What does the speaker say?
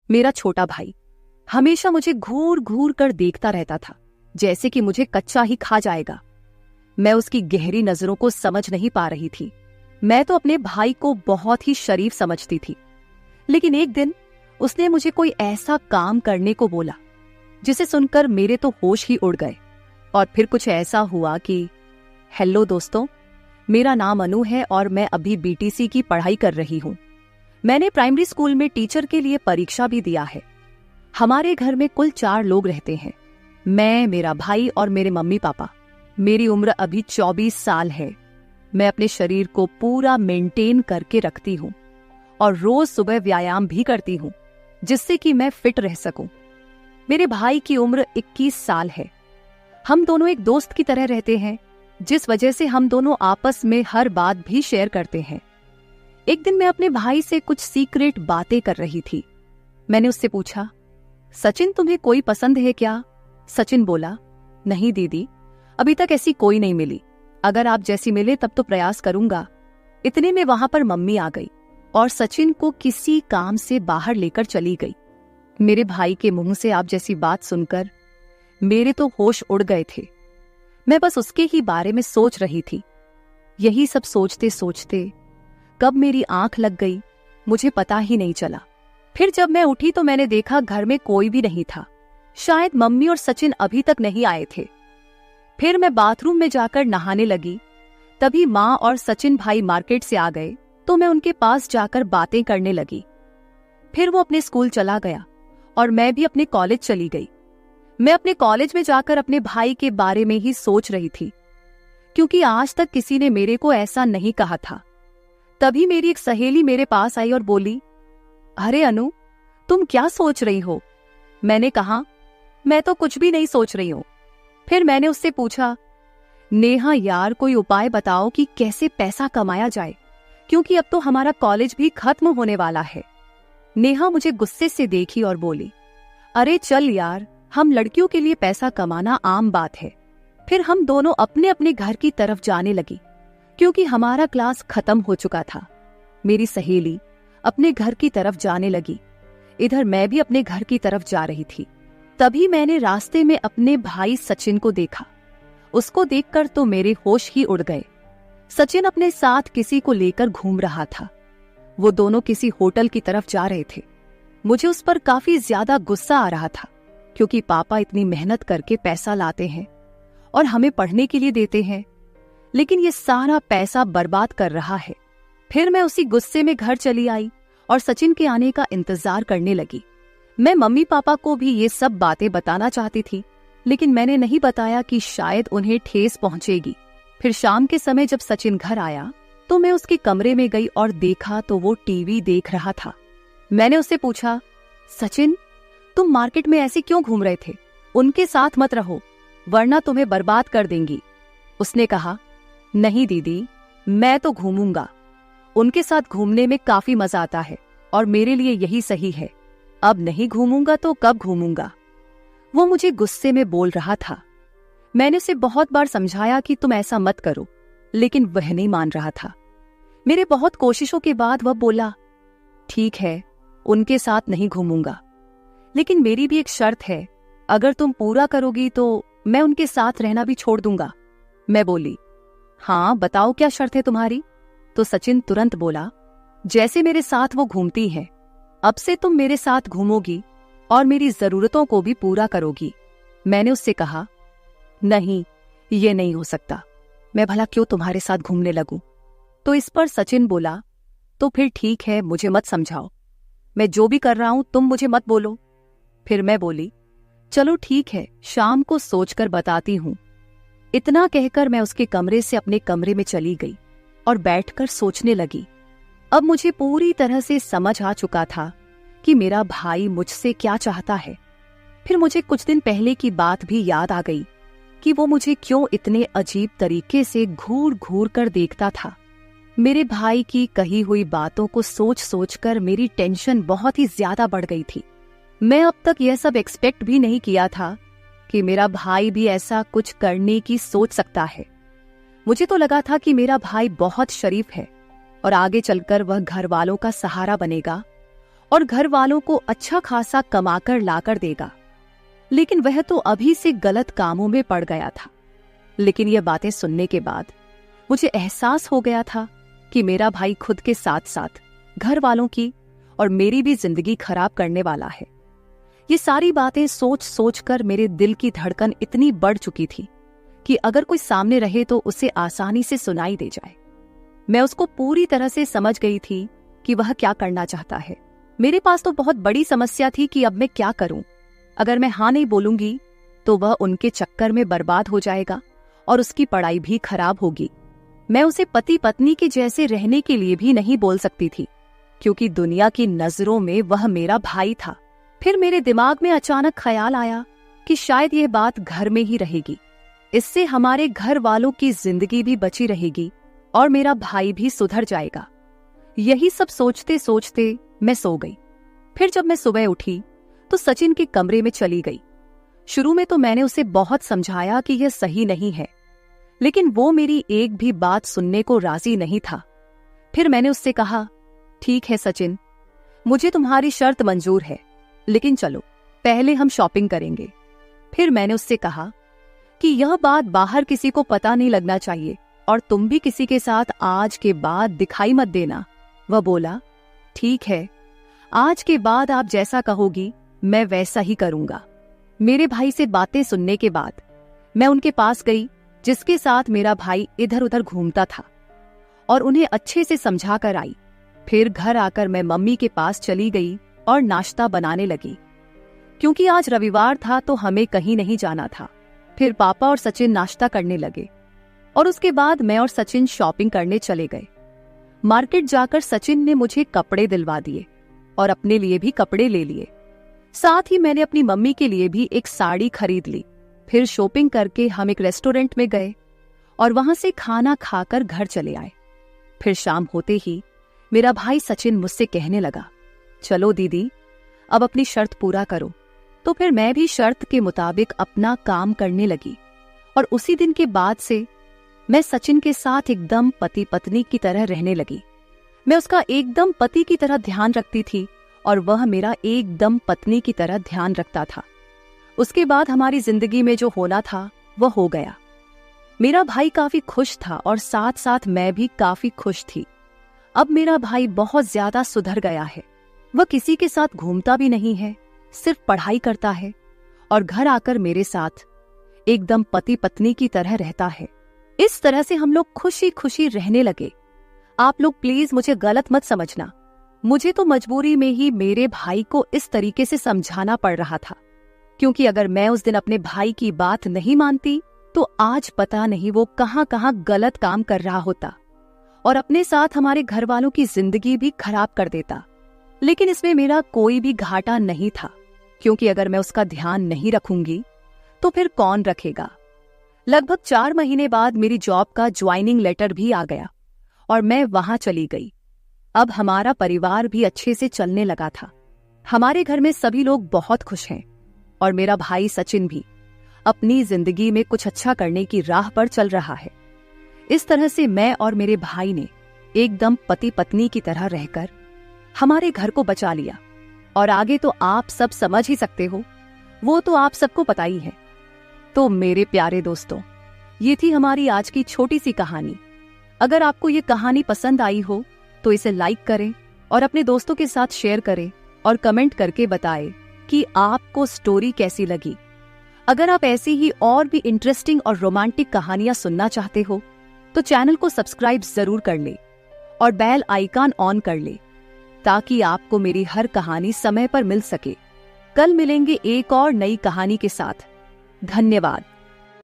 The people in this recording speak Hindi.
मेरा छोटा भाई हमेशा मुझे घूर घूर कर देखता रहता था, जैसे कि मुझे कच्चा ही खा जाएगा। मैं उसकी गहरी नजरों को समझ नहीं पा रही थी। मैं तो अपने भाई को बहुत ही शरीफ समझती थी, लेकिन एक दिन उसने मुझे कोई ऐसा काम करने को बोला जिसे सुनकर मेरे तो होश ही उड़ गए। और फिर कुछ ऐसा हुआ कि हेलो दोस्तों, मेरा नाम अनु है और मैं अभी बीटीसी की पढ़ाई कर रही हूँ। मैंने प्राइमरी स्कूल में टीचर के लिए परीक्षा भी दिया है। हमारे घर में कुल 4 लोग रहते हैं, मैं, मेरा भाई और मेरे मम्मी पापा। मेरी उम्र अभी 24 साल है। मैं अपने शरीर को पूरा मेंटेन करके रखती हूँ और रोज सुबह व्यायाम भी करती हूँ, जिससे कि मैं फिट रह सकूं। मेरे भाई की उम्र 21 साल है। हम दोनों एक दोस्त की तरह रहते हैं, जिस वजह से हम दोनों आपस में हर बात भी शेयर करते हैं। एक दिन मैं अपने भाई से कुछ सीक्रेट बातें कर रही थी। मैंने उससे पूछा, सचिन तुम्हें कोई पसंद है क्या? सचिन बोला, नहीं दीदी, अभी तक ऐसी कोई नहीं मिली। अगर आप जैसी मिले तब तो प्रयास करूंगा। इतने में वहां पर मम्मी आ गई और सचिन को किसी काम से बाहर लेकर चली गई। मेरे भाई के मुंह से आप जैसी बात सुनकर मेरे तो होश उड़ गए थे। मैं बस उसके ही बारे में सोच रही थी। यही सब सोचते सोचते कब मेरी आंख लग गई मुझे पता ही नहीं चला। फिर जब मैं उठी तो मैंने देखा घर में कोई भी नहीं था। शायद मम्मी और सचिन अभी तक नहीं आए थे। फिर मैं बाथरूम में जाकर नहाने लगी। तभी माँ और सचिन भाई मार्केट से आ गए तो मैं उनके पास जाकर बातें करने लगी। फिर वो अपने स्कूल चला गया और मैं भी अपने कॉलेज चली गई। मैं अपने कॉलेज में जाकर अपने भाई के बारे में ही सोच रही थी, क्योंकि आज तक किसी ने मेरे को ऐसा नहीं कहा था। तभी मेरी एक सहेली मेरे पास आई और बोली, अरे अनु, तुम क्या सोच रही हो? मैंने कहा, मैं तो कुछ भी नहीं सोच रही हूं। फिर मैंने उससे पूछा, नेहा यार, कोई उपाय बताओ कि कैसे पैसा कमाया जाए, क्योंकि अब तो हमारा कॉलेज भी खत्म होने वाला है। नेहा मुझे गुस्से से देखी और बोली, अरे चल यार, हम लड़कियों के लिए पैसा कमाना आम बात है। फिर हम दोनों अपने अपने घर की तरफ जाने लगी, क्योंकि हमारा क्लास खत्म हो चुका था। मेरी सहेली अपने घर की तरफ जाने लगी, इधर मैं भी अपने घर की तरफ जा रही थी। तभी मैंने रास्ते में अपने भाई सचिन को देखा। उसको देखकर तो मेरे होश ही उड़ गए। सचिन अपने साथ किसी को लेकर घूम रहा था। वो दोनों किसी होटल की तरफ जा रहे थे। मुझे उस पर काफी ज्यादा गुस्सा आ रहा था, क्योंकि पापा इतनी मेहनत करके पैसा लाते हैं और हमें पढ़ने के लिए देते हैं, लेकिन ये सारा पैसा बर्बाद कर रहा है। फिर मैं उसी गुस्से में घर चली आई और सचिन के आने का इंतजार करने लगी। मैं मम्मी पापा को भी ये सब बातें बताना चाहती थी, लेकिन मैंने नहीं बताया कि शायद उन्हें ठेस पहुंचेगी। फिर शाम के समय जब सचिन घर आया तो मैं उसके कमरे में गई और देखा तो वो टीवी देख रहा था। मैंने उससे पूछा, सचिन, तुम मार्केट में ऐसे क्यों घूम रहे थे? उनके साथ मत रहो, वरना तुम्हें बर्बाद कर देंगी। उसने कहा, नहीं दीदी, मैं तो घूमूंगा। उनके साथ घूमने में काफी मजा आता है और मेरे लिए यही सही है। अब नहीं घूमूंगा तो कब घूमूंगा? वो मुझे गुस्से में बोल रहा था। मैंने उसे बहुत बार समझाया कि तुम ऐसा मत करो, लेकिन वह नहीं मान रहा था। मेरे बहुत कोशिशों के बाद वह बोला, ठीक है, उनके साथ नहीं घूमूंगा, लेकिन मेरी भी एक शर्त है। अगर तुम पूरा करोगी तो मैं उनके साथ रहना भी छोड़ दूंगा। मैं बोली, हाँ बताओ क्या शर्त है तुम्हारी? तो सचिन तुरंत बोला, जैसे मेरे साथ वो घूमती है, अब से तुम मेरे साथ घूमोगी और मेरी जरूरतों को भी पूरा करोगी। मैंने उससे कहा, नहीं, ये नहीं हो सकता। मैं भला क्यों तुम्हारे साथ घूमने लगूं? तो इस पर सचिन बोला, तो फिर ठीक है, मुझे मत समझाओ। मैं जो भी कर रहा हूं तुम मुझे मत बोलो। फिर मैं बोली, चलो ठीक है, शाम को सोचकर बताती हूं। इतना कहकर मैं उसके कमरे से अपने कमरे में चली गई और बैठकर सोचने लगी। अब मुझे पूरी तरह से समझ आ चुका था कि मेरा भाई मुझसे क्या चाहता है। फिर मुझे कुछ दिन पहले की बात भी याद आ गई कि वो मुझे क्यों इतने अजीब तरीके से घूर घूर कर देखता था। मेरे भाई की कही हुई बातों को सोच सोच कर मेरी टेंशन बहुत ही ज्यादा बढ़ गई थी। मैं अब तक यह सब एक्सपेक्ट भी नहीं किया था कि मेरा भाई भी ऐसा कुछ करने की सोच सकता है। मुझे तो लगा था कि मेरा भाई बहुत शरीफ है और आगे चलकर वह घर वालों का सहारा बनेगा और घर वालों को अच्छा खासा कमाकर लाकर देगा। लेकिन वह तो अभी से गलत कामों में पड़ गया था। लेकिन यह बातें सुनने के बाद मुझे एहसास हो गया था कि मेरा भाई खुद के साथ साथ घर वालों की और मेरी भी जिंदगी खराब करने वाला है। ये सारी बातें सोच सोच कर मेरे दिल की धड़कन इतनी बढ़ चुकी थी कि अगर कोई सामने रहे तो उसे आसानी से सुनाई दे जाए। मैं उसको पूरी तरह से समझ गई थी कि वह क्या करना चाहता है। मेरे पास तो बहुत बड़ी समस्या थी कि अब मैं क्या करूं। अगर मैं हाँ नहीं बोलूंगी तो वह उनके चक्कर में बर्बाद हो जाएगा और उसकी पढ़ाई भी खराब होगी। मैं उसे पति पत्नी के जैसे रहने के लिए भी नहीं बोल सकती थी, क्योंकि दुनिया की नजरों में वह मेरा भाई था। फिर मेरे दिमाग में अचानक ख्याल आया कि शायद यह बात घर में ही रहेगी। इससे हमारे घर वालों की जिंदगी भी बची रहेगी और मेरा भाई भी सुधर जाएगा। यही सब सोचते सोचते मैं सो गई। फिर जब मैं सुबह उठी तो सचिन के कमरे में चली गई। शुरू में तो मैंने उसे बहुत समझाया कि यह सही नहीं है, लेकिन वो मेरी एक भी बात सुनने को राजी नहीं था। फिर मैंने उससे कहा, ठीक है सचिन, मुझे तुम्हारी शर्त मंजूर है, लेकिन चलो पहले हम शॉपिंग करेंगे। फिर मैंने उससे कहा कि यह बात बाहर किसी को पता नहीं लगना चाहिए और तुम भी किसी के साथ आज के बाद दिखाई मत देना। वह बोला, ठीक है, आज के बाद आप जैसा कहोगी मैं वैसा ही करूंगा। मेरे भाई से बातें सुनने के बाद मैं उनके पास गई जिसके साथ मेरा भाई इधर उधर घूमता था और उन्हें अच्छे से समझा कर आई। फिर घर आकर मैं मम्मी के पास चली गई और नाश्ता बनाने लगी, क्योंकि आज रविवार था तो हमें कहीं नहीं जाना था। फिर पापा और सचिन नाश्ता करने लगे और उसके बाद मैं और सचिन शॉपिंग करने चले गए। मार्केट जाकर सचिन ने मुझे कपड़े दिलवा दिए और अपने लिए भी कपड़े ले लिए। साथ ही मैंने अपनी मम्मी के लिए भी एक साड़ी खरीद ली। फिर शॉपिंग करके हम एक रेस्टोरेंट में गए और वहां से खाना खाकर घर चले आए। फिर शाम होते ही मेरा भाई सचिन मुझसे कहने लगा, चलो दीदी, अब अपनी शर्त पूरा करो। तो फिर मैं भी शर्त के मुताबिक अपना काम करने लगी और उसी दिन के बाद से मैं सचिन के साथ एकदम पति पत्नी की तरह रहने लगी। मैं उसका एकदम पति की तरह ध्यान रखती थी और वह मेरा एकदम पत्नी की तरह ध्यान रखता था। उसके बाद हमारी जिंदगी में जो होना था वह हो गया। मेरा भाई काफी खुश था और साथ साथ मैं भी काफी खुश थी। अब मेरा भाई बहुत ज्यादा सुधर गया है। वह किसी के साथ घूमता भी नहीं है, सिर्फ पढ़ाई करता है और घर आकर मेरे साथ एकदम पति पत्नी की तरह रहता है। इस तरह से हम लोग खुशी खुशी रहने लगे। आप लोग प्लीज मुझे गलत मत समझना। मुझे तो मजबूरी में ही मेरे भाई को इस तरीके से समझाना पड़ रहा था, क्योंकि अगर मैं उस दिन अपने भाई की बात नहीं मानती तो आज पता नहीं वो कहां कहां गलत काम कर रहा होता और अपने साथ हमारे घर वालों की जिंदगी भी खराब कर देता। लेकिन इसमें मेरा कोई भी घाटा नहीं था, क्योंकि अगर मैं उसका ध्यान नहीं रखूंगी तो फिर कौन रखेगा। लगभग 4 महीने बाद मेरी जॉब का ज्वाइनिंग लेटर भी आ गया और मैं वहां चली गई। अब हमारा परिवार भी अच्छे से चलने लगा था। हमारे घर में सभी लोग बहुत खुश हैं और मेरा भाई सचिन भी अपनी जिंदगी में कुछ अच्छा करने की राह पर चल रहा है। इस तरह से मैं और मेरे भाई ने एकदम पति पत्नी की तरह रहकर हमारे घर को बचा लिया। और आगे तो आप सब समझ ही सकते हो, वो तो आप सबको पता ही है। तो मेरे प्यारे दोस्तों, ये थी हमारी आज की छोटी सी कहानी। अगर आपको ये कहानी पसंद आई हो तो इसे लाइक करें और अपने दोस्तों के साथ शेयर करें और कमेंट करके बताएं कि आपको स्टोरी कैसी लगी। अगर आप ऐसी ही और भी इंटरेस्टिंग और रोमांटिक कहानियां सुनना चाहते हो तो चैनल को सब्सक्राइब जरूर कर ले और बेल आइकन ऑन कर ले, ताकि आपको मेरी हर कहानी समय पर मिल सके। कल मिलेंगे एक और नई कहानी के साथ। धन्यवाद।